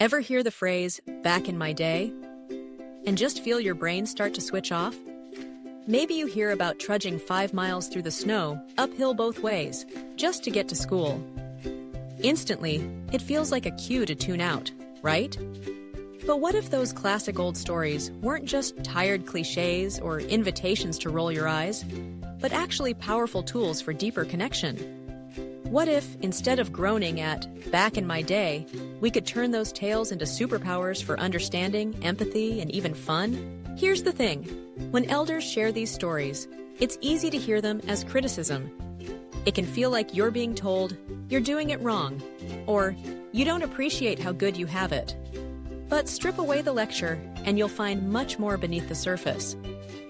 Ever hear the phrase, back in my day, and just feel your brain start to switch off? Maybe you hear about trudging 5 miles through the snow, uphill both ways, just to get to school. Instantly, it feels like a cue to tune out, right? But what if those classic old stories weren't just tired cliches or invitations to roll your eyes, but actually powerful tools for deeper connection? What if, instead of groaning at back in my day, we could turn those tales into superpowers for understanding, empathy, and even fun? Here's the thing. When elders share these stories, it's easy to hear them as criticism. It can feel like you're being told, you're doing it wrong, or you don't appreciate how good you have it. But strip away the lecture, and you'll find much more beneath the surface.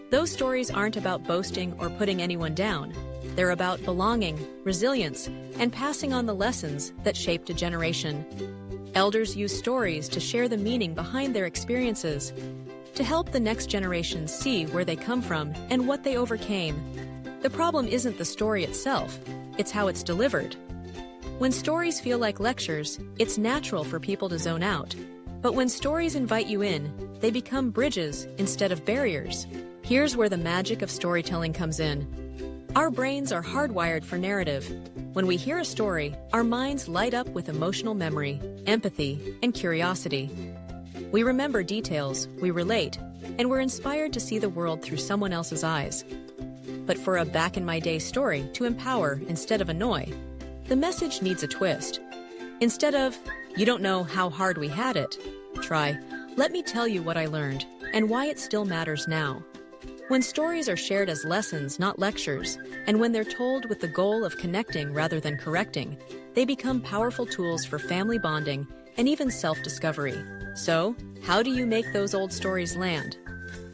Those stories aren't about boasting or putting anyone down. They're about belonging, resilience, and passing on the lessons that shaped a generation. Elders use stories to share the meaning behind their experiences, to help the next generation see where they come from and what they overcame. The problem isn't the story itself, it's how it's delivered. When stories feel like lectures, it's natural for people to zone out. But when stories invite you in, they become bridges instead of barriers. Here's where the magic of storytelling comes in. Our brains are hardwired for narrative. When we hear a story, our minds light up with emotional memory, empathy, and curiosity. We remember details, we relate, and we're inspired to see the world through someone else's eyes. But for a back-in-my-day story to empower instead of annoy, the message needs a twist. Instead of, you don't know how hard we had it, try, let me tell you what I learned and why it still matters now. When stories are shared as lessons, not lectures, and when they're told with the goal of connecting rather than correcting, they become powerful tools for family bonding and even self-discovery. So, how do you make those old stories land?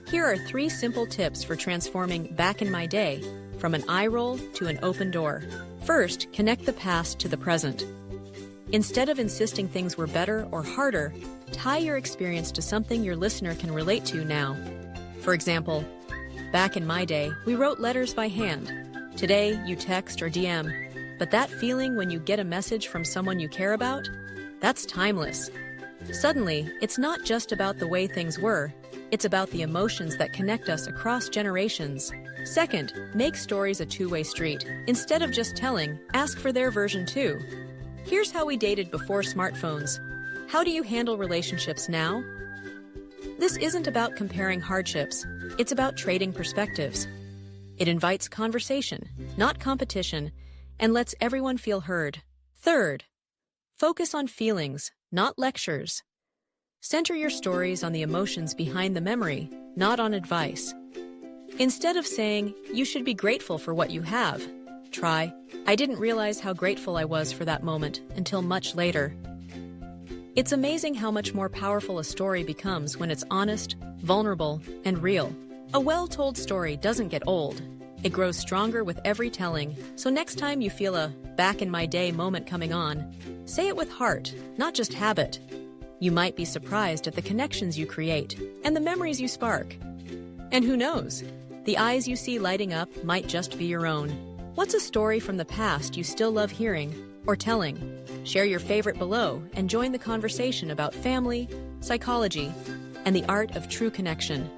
Here are 3 simple tips for transforming back in my day from an eye roll to an open door. First, connect the past to the present. Instead of insisting things were better or harder, tie your experience to something your listener can relate to now. For example, back in my day, we wrote letters by hand. Today, you text or DM. But that feeling when you get a message from someone you care about? That's timeless. Suddenly, it's not just about the way things were, it's about the emotions that connect us across generations. Second, make stories a two-way street. Instead of just telling, ask for their version too. Here's how we dated before smartphones. How do you handle relationships now? This isn't about comparing hardships, it's about trading perspectives. It invites conversation, not competition, and lets everyone feel heard. Third, focus on feelings, not lectures. Center your stories on the emotions behind the memory, not on advice. Instead of saying, you should be grateful for what you have, try, I didn't realize how grateful I was for that moment until much later. It's amazing how much more powerful a story becomes when it's honest, vulnerable, and real. A well-told story doesn't get old. It grows stronger with every telling, so next time you feel a back-in-my-day moment coming on, say it with heart, not just habit. You might be surprised at the connections you create and the memories you spark. And who knows? The eyes you see lighting up might just be your own. What's a story from the past you still love hearing or telling? Share your favorite below and join the conversation about family, psychology, and the art of true connection.